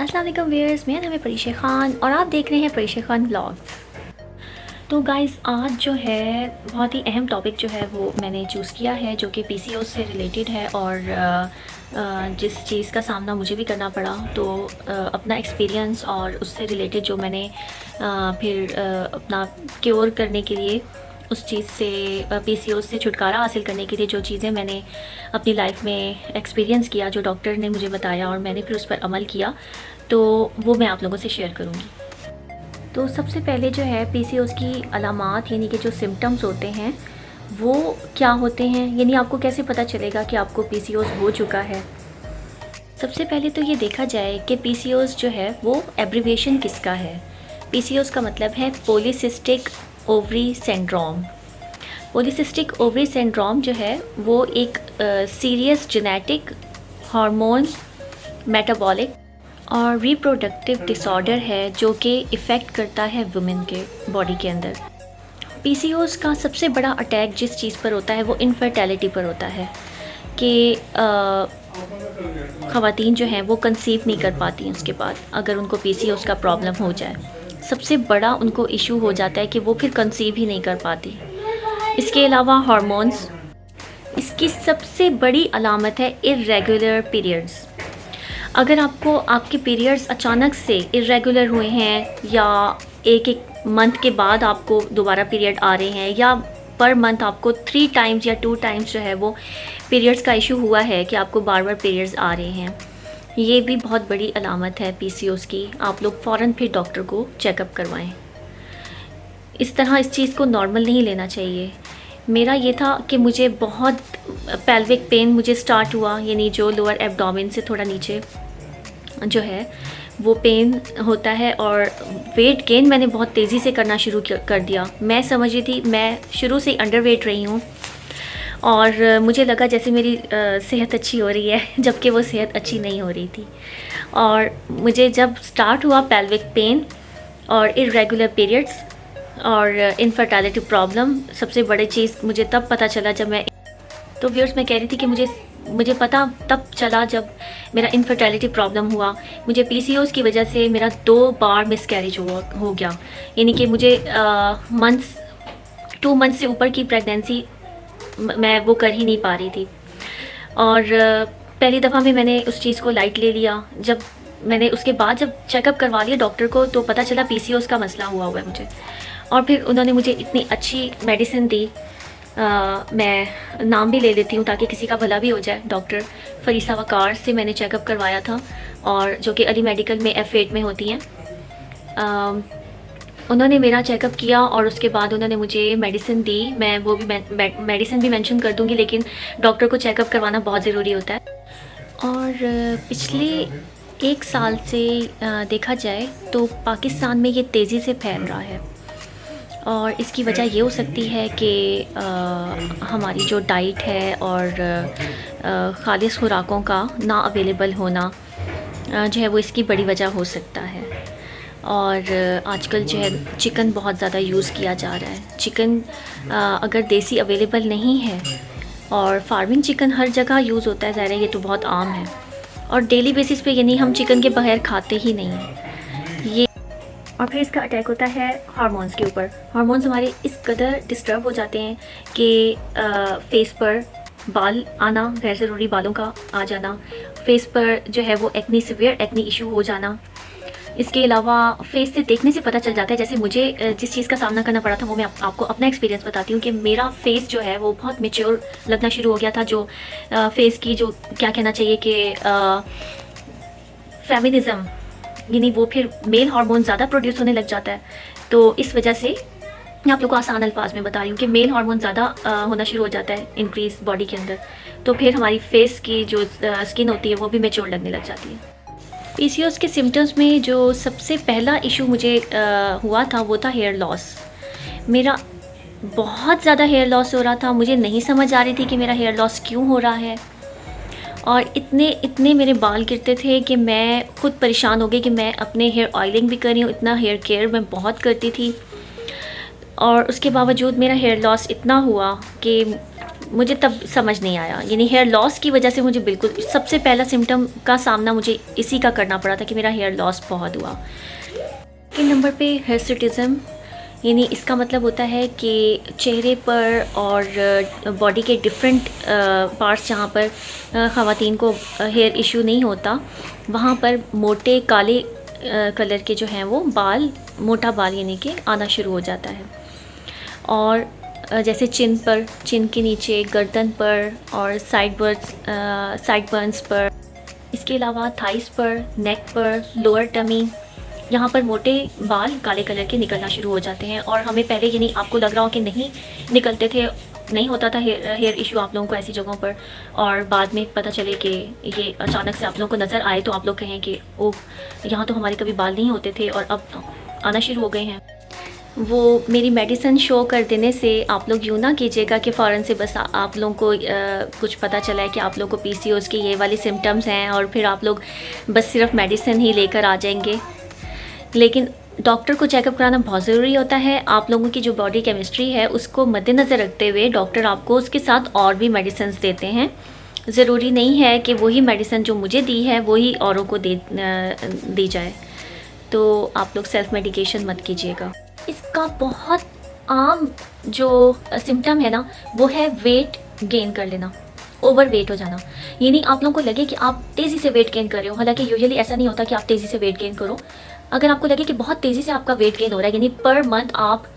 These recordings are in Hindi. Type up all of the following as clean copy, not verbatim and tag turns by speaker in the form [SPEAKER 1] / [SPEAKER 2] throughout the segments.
[SPEAKER 1] अस्सलाम वालेकुम व्यूअर्स, मेरा नाम है परीशा ख़ान और आप देख रहे हैं परीशा ख़ान व्लॉग्स। तो गाइज़, आज जो है बहुत ही अहम टॉपिक जो है वो मैंने चूज़ किया है, जो कि पीसीओएस से रिलेटेड है। और जिस चीज़ का सामना मुझे भी करना पड़ा, तो अपना एक्सपीरियंस और उससे रिलेटेड जो मैंने फिर अपना क्योर करने के लिए, उस चीज़ से पीसीओएस से छुटकारा हासिल करने के लिए जो चीज़ें मैंने अपनी लाइफ में एक्सपीरियंस किया, जो डॉक्टर ने मुझे बताया और मैंने फिर उस पर अमल किया, तो वो मैं आप लोगों से शेयर करूँगी। तो सबसे पहले जो है पीसीओएस की अलामात, यानी कि जो सिम्टम्स होते हैं वो क्या होते हैं, यानी आपको कैसे पता चलेगा कि आपको पीसीओएस हो चुका है। सबसे पहले तो ये देखा जाए कि पीसीओएस जो है वो एब्रीविएशन किसका है। पीसीओएस का मतलब है polycystic ovary syndrome. Polycystic ovary syndrome जो है वो एक सीरियस जेनेटिक, हार्मोन, मेटाबॉलिक और रिप्रोडक्टिव डिसऑर्डर है, जो कि इफ़ेक्ट करता है वुमेन के बॉडी के अंदर। पीसीओएस का सबसे बड़ा अटैक जिस चीज़ पर होता है वो इनफर्टिलिटी पर होता है, कि ख़वातीन जो हैं वो कंसीव नहीं कर पाती हैं उसके बाद, अगर उनको पीसीओएस का प्रॉब्लम हो जाए। सबसे बड़ा उनको इशू हो जाता है कि वो फिर कंसीव ही नहीं कर पाती। इसके अलावा हार्मोन्स, इसकी सबसे बड़ी अलामत है इर्रेगुलर पीरियड्स। अगर आपको आपके पीरियड्स अचानक से इरेगुलर हुए हैं, या एक मंथ के बाद आपको दोबारा पीरियड आ रहे हैं, या पर मंथ आपको 3 टाइम्स या 2 टाइम्स जो है वो पीरियड्स का इशू हुआ है कि आपको बार बार पीरियड्स आ रहे हैं, ये भी बहुत बड़ी अलामत है पीसीओएस की। आप लोग फ़ौरन फिर डॉक्टर को चेकअप करवाएं। इस तरह इस चीज़ को नॉर्मल नहीं लेना चाहिए। मेरा ये था कि मुझे बहुत पेल्विक पेन मुझे स्टार्ट हुआ, यानी जो लोअर एब्डोमेन से थोड़ा नीचे जो है वो पेन होता है, और वेट गेन मैंने बहुत तेज़ी से करना शुरू कर दिया। मैं समझ रही थी, मैं शुरू से अंडरवेट रही हूँ और मुझे लगा जैसे मेरी सेहत अच्छी हो रही है, जबकि वो सेहत अच्छी नहीं हो रही थी। और मुझे जब स्टार्ट हुआ पेल्विक पेन और इर्रेगुलर पीरियड्स और इनफर्टिलिटी प्रॉब्लम, सबसे बड़ी चीज़ मुझे तब पता चला जब मैं, तो व्यूअर्स मैं कह रही थी कि मुझे पता तब चला जब मेरा इनफर्टिलिटी प्रॉब्लम हुआ। मुझे पीसीओएस की वजह से मेरा 2 बार मिसकैरेज हो गया, यानी कि मुझे 2 मंथ से ऊपर की प्रेगनेंसी मैं वो कर ही नहीं पा रही थी। और पहली दफ़ा में मैंने उस चीज़ को लाइट ले लिया। जब मैंने उसके बाद जब चेकअप करवा लिया डॉक्टर को, तो पता चला पीसीओएस का मसला हुआ है मुझे। और फिर उन्होंने मुझे इतनी अच्छी मेडिसिन दी, मैं नाम भी ले लेती हूँ ताकि किसी का भला भी हो जाए। डॉक्टर फरीसा वकार से मैंने चेकअप करवाया था, और जो कि अली मेडिकल में F8 में होती हैं। उन्होंने मेरा चेकअप किया और उसके बाद उन्होंने मुझे मेडिसिन दी। मैं वो भी मेडिसिन भी मेंशन कर दूँगी, लेकिन डॉक्टर को चेकअप करवाना बहुत ज़रूरी होता है। और पिछले 1 साल से देखा जाए तो पाकिस्तान में ये तेज़ी से फैल रहा है, और इसकी वजह ये हो सकती है कि हमारी जो डाइट है और ख़ालिस खुराकों का ना अवेलेबल होना जो है वो इसकी बड़ी वजह हो सकता है। और आजकल जो है चिकन बहुत ज़्यादा यूज़ किया जा रहा है। चिकन अगर देसी अवेलेबल नहीं है, और फार्मिंग चिकन हर जगह यूज़ होता है, ज़ाहिर है ये तो बहुत आम है, और डेली बेसिस पे यानी हम चिकन के बगैर खाते ही नहीं हैं ये। और फिर इसका अटैक होता है हार्मोन्स के ऊपर। हार्मोन्स हमारे इस कदर डिस्टर्ब हो जाते हैं कि फेस पर बाल आना, गैर ज़रूरी बालों का आ जाना, फेस पर जो है वो एक्नी, सीवियर एक्नी इशू हो जाना। इसके अलावा फेस से देखने से पता चल जाता है, जैसे मुझे जिस चीज़ का सामना करना पड़ा था वो मैं आपको अपना एक्सपीरियंस बताती हूँ कि मेरा फेस जो है वो बहुत मैच्योर लगना शुरू हो गया था। जो फेस की जो क्या कहना चाहिए कि फेमिनिज़म, यानी वो फिर मेल हार्मोन ज़्यादा प्रोड्यूस होने लग जाता है। तो इस वजह से मैं आप लोग को आसान अल्फाज में बता रही हूँ कि मेल हार्मोन ज़्यादा होना शुरू हो जाता है इंक्रीज बॉडी के अंदर, तो फिर हमारी फेस की जो स्किन होती है वो भी मैच्योर लगने लग जाती है। पीसीओएस के सिम्टम्स में जो सबसे पहला इशू मुझे हुआ था वो था हेयर लॉस। मेरा बहुत ज़्यादा हेयर लॉस हो रहा था, मुझे नहीं समझ आ रही थी कि मेरा हेयर लॉस क्यों हो रहा है, और इतने मेरे बाल गिरते थे कि मैं खुद परेशान हो गई कि मैं अपने हेयर ऑयलिंग भी कर रही हूँ, इतना हेयर केयर मैं बहुत करती थी, और उसके बावजूद मेरा हेयर लॉस इतना हुआ कि मुझे तब समझ नहीं आया, यानी हेयर लॉस की वजह से मुझे बिल्कुल सबसे पहला सिम्टम का सामना मुझे इसी का करना पड़ा था कि मेरा हेयर लॉस बहुत हुआ। सेकंड नंबर पे हिर्सुटिज़म, यानी इसका मतलब होता है कि चेहरे पर और बॉडी के डिफरेंट पार्ट्स जहाँ पर ख़वातीन को हेयर इशू नहीं होता, वहाँ पर मोटे काले कलर के जो हैं वो बाल, मोटा बाल यानी कि आना शुरू हो जाता है। और जैसे चिन पर, चिन के नीचे, गर्दन पर और साइड बर्न्स पर, इसके अलावा थाइस पर, नेक पर, लोअर टमी, यहाँ पर मोटे बाल काले कलर के निकलना शुरू हो जाते हैं। और हमें पहले यानी आपको लग रहा हो कि नहीं निकलते थे, नहीं होता था हेयर इशू आप लोगों को ऐसी जगहों पर, और बाद में पता चले कि ये अचानक से आप लोगों को नज़र आए तो आप लोग कहें कि ओह यहाँ तो हमारे कभी बाल नहीं होते थे और अब आना शुरू हो गए हैं। वो मेरी मेडिसिन शो कर देने से आप लोग यूँ ना कीजिएगा कि फ़ौरन से बस आप लोगों को कुछ पता चला है कि आप लोगों को PCOS के ये वाले सिम्टम्स हैं और फिर आप लोग बस सिर्फ मेडिसिन ही लेकर आ जाएंगे। लेकिन डॉक्टर को चेकअप कराना बहुत ज़रूरी होता है। आप लोगों की जो बॉडी केमिस्ट्री है उसको मद्देनज़र रखते हुए डॉक्टर आपको उसके साथ और भी मेडिसिन देते हैं। ज़रूरी नहीं है कि वही मेडिसिन जो मुझे दी है वही औरों को दी जाए, तो आप लोग सेल्फ़ मेडिकेशन मत कीजिएगा। इसका बहुत आम जो सिम्टम है ना वो है वेट गेन कर लेना, ओवर वेट हो जाना। यानी आप लोगों को लगे कि आप तेज़ी से वेट गेन कर रहे हो, हालांकि यूजुअली ऐसा नहीं होता कि आप तेज़ी से वेट गेन करो। अगर आपको लगे कि बहुत तेज़ी से आपका वेट गेन हो रहा है, यानी पर मंथ आप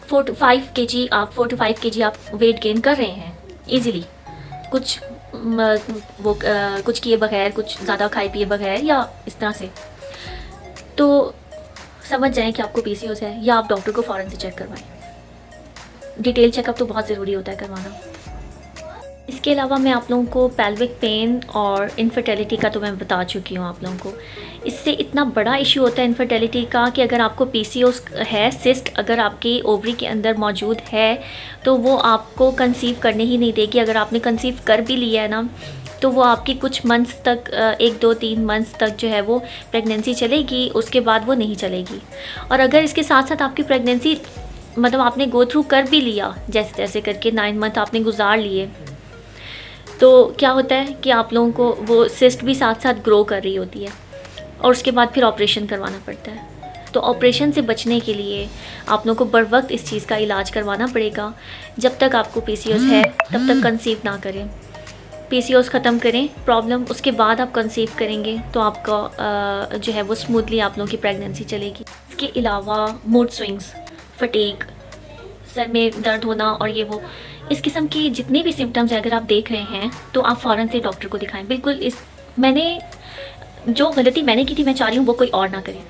[SPEAKER 1] 4 to 5 kg आप वेट गेन कर रहे हैं ईज़िली, कुछ कुछ किए बगैर, कुछ ज़्यादा खाए पिए बगैर या इस तरह से, तो समझ जाएं कि आपको PCOS है, या आप डॉक्टर को फ़ौरन से चेक करवाएं। डिटेल चेकअप तो बहुत ज़रूरी होता है करवाना। इसके अलावा मैं आप लोगों को पेल्विक पेन और इनफर्टिलिटी का तो मैं बता चुकी हूँ आप लोगों को। इससे इतना बड़ा इशू होता है इनफर्टिलिटी का कि अगर आपको PCOS है, सिस्ट अगर आपकी ओवरी के अंदर मौजूद है तो वो आपको कंसीव करने ही नहीं देगी। अगर आपने कंसीव कर भी लिया है ना तो वो आपकी कुछ मंथ्स तक, 1 2 3 मंथ्स तक जो है वो प्रेगनेंसी चलेगी, उसके बाद वो नहीं चलेगी। और अगर इसके साथ साथ आपकी प्रेगनेंसी मतलब आपने गो थ्रू कर भी लिया, जैसे जैसे करके 9 मंथ आपने गुजार लिए, तो क्या होता है कि आप लोगों को वो सिस्ट भी साथ साथ ग्रो कर रही होती है और उसके बाद फिर ऑपरेशन करवाना पड़ता है। तो ऑपरेशन से बचने के लिए आप लोगों को बर वक्त इस चीज़ का इलाज करवाना पड़ेगा। जब तक आपको PCOS है तब तक कंसीव ना करें, PCOS ख़त्म करें प्रॉब्लम, उसके बाद आप कंसीव करेंगे तो आपका जो है वो स्मूथली आप लोगों की प्रेगनेंसी चलेगी। इसके अलावा मूड स्विंग्स, फटीग, सर में दर्द होना और ये वो, इस किस्म की जितने भी सिम्टम्स हैं अगर आप देख रहे हैं तो आप फ़ौरन से डॉक्टर को दिखाएं। बिल्कुल जो गलती मैंने की थी मैं चाह रही हूँ वो कोई और ना करे,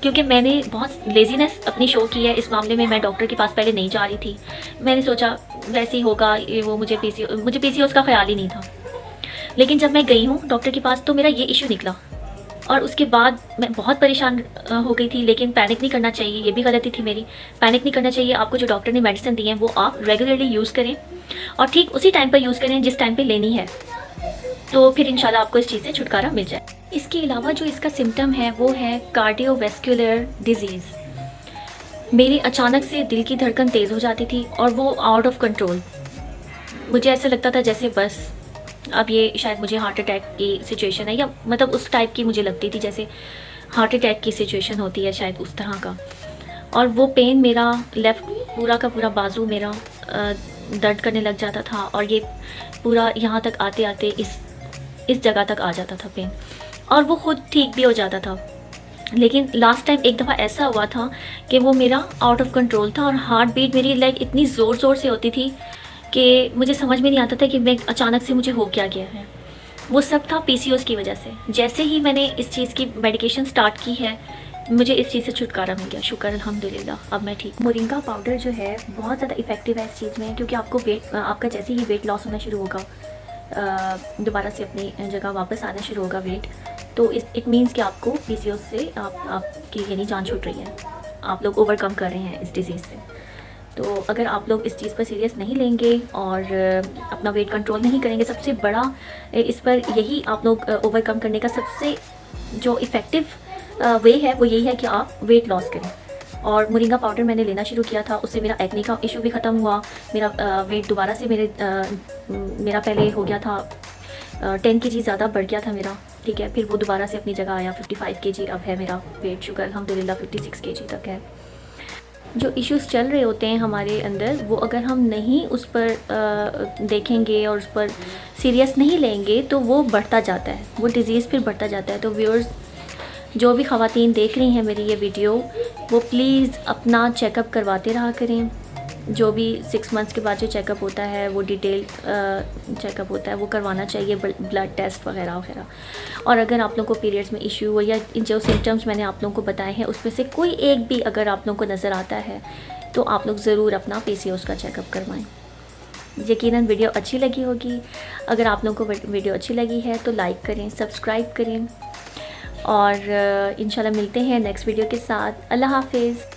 [SPEAKER 1] क्योंकि मैंने बहुत लेजीनेस अपनी शो की है इस मामले में। मैं डॉक्टर के पास पहले नहीं जा रही थी, मैंने सोचा वैसे ही होगा ये वो, मुझे PCOS का ख्याल ही नहीं था। लेकिन जब मैं गई हूँ डॉक्टर के पास तो मेरा ये इशू निकला और उसके बाद मैं बहुत परेशान हो गई थी। लेकिन पैनिक नहीं करना चाहिए, ये भी गलती थी मेरी। पैनिक नहीं करना चाहिए, आपको जो डॉक्टर ने मेडिसिन दी है वो आप रेगुलरली यूज़ करें और ठीक उसी टाइम पर यूज़ करें जिस टाइम पे लेनी है, तो फिर इंशाल्लाह आपको इस चीज़ से छुटकारा मिल जाए। इसके अलावा जो इसका सिम्टम है वो है कार्डियोवैस्कुलर डिजीज़। मेरी अचानक से दिल की धड़कन तेज़ हो जाती थी और वो आउट ऑफ कंट्रोल। मुझे ऐसा लगता था जैसे बस अब ये शायद मुझे हार्ट अटैक की सिचुएशन है, या मतलब उस टाइप की मुझे लगती थी जैसे हार्ट अटैक की सिचुएशन होती है शायद उस तरह का। और वो पेन मेरा लेफ़्ट पूरा का पूरा बाजू मेरा दर्द करने लग जाता था और ये पूरा यहाँ तक आते आते इस जगह तक आ जाता था पेन, और वो खुद ठीक भी हो जाता था। लेकिन लास्ट टाइम एक दफ़ा ऐसा हुआ था कि वो मेरा आउट ऑफ कंट्रोल था और हार्ट बीट मेरी लाइक इतनी ज़ोर ज़ोर से होती थी कि मुझे समझ में नहीं आता था कि मैं अचानक से मुझे हो क्या गया है। वो सब था PCOS की वजह से। जैसे ही मैंने इस चीज़ की मेडिकेशन स्टार्ट की है मुझे इस चीज़ से छुटकारा मिल गया, शुक्र अल्हम्दुलिल्लाह, अब मैं ठीक। मोरिंगा पाउडर जो है बहुत ज़्यादा इफ़ेक्टिव है इस चीज़ में, क्योंकि आपको आपका जैसे ही वेट लॉस होना शुरू होगा, दोबारा से अपनी जगह वापस आना शुरू होगा वेट, तो इट मीन्स कि आपको PCOS से आपकी यानी जान छूट रही है, आप लोग ओवरकम कर रहे हैं इस डिज़ीज़ से। तो अगर आप लोग इस चीज़ पर सीरियस नहीं लेंगे और अपना वेट कंट्रोल नहीं करेंगे, सबसे बड़ा इस पर यही आप लोग ओवरकम करने का सबसे जो इफ़ेक्टिव वे है वो यही है कि आप वेट लॉस करें। और मोरिंगा पाउडर मैंने लेना शुरू किया था, उससे मेरा एक्ने का इशू भी ख़त्म हुआ। मेरा वेट दोबारा से मेरा पहले हो गया था 10 kg ज़्यादा बढ़ गया था मेरा, ठीक है। फिर वो दोबारा से अपनी जगह आया, 55 kg अब है मेरा वेट। शुगर अल्हम्दुलिल्लाह 56 kg तक है। जो इश्यूज़ चल रहे होते हैं हमारे अंदर, वो अगर हम नहीं उस पर देखेंगे और उस पर सीरियस नहीं लेंगे तो वो बढ़ता जाता है, वो डिज़ीज़ फिर बढ़ता जाता है। तो व्यूअर्स, जो भी ख़वातीन देख रही हैं मेरी ये वीडियो, वो प्लीज़ अपना चेकअप करवाते रहा करें। जो भी 6 मंथ्स के बाद जो चेकअप होता है, वो डिटेल चेकअप होता है, वो करवाना चाहिए, ब्लड टेस्ट वगैरह वगैरह। और अगर आप लोगों को पीरियड्स में इशू हो या जो सिम्टम्स मैंने आप लोगों को बताए हैं उसमें से कोई एक भी अगर आप लोगों को नज़र आता है तो आप लोग ज़रूर अपना PCOS का चेकअप करवाएं। यकीनन वीडियो अच्छी लगी होगी। अगर आप लोगों को वीडियो अच्छी लगी है तो लाइक करें, सब्सक्राइब करें और इंशाल्लाह मिलते हैं नेक्स्ट वीडियो के साथ। अल्लाह हाफिज़।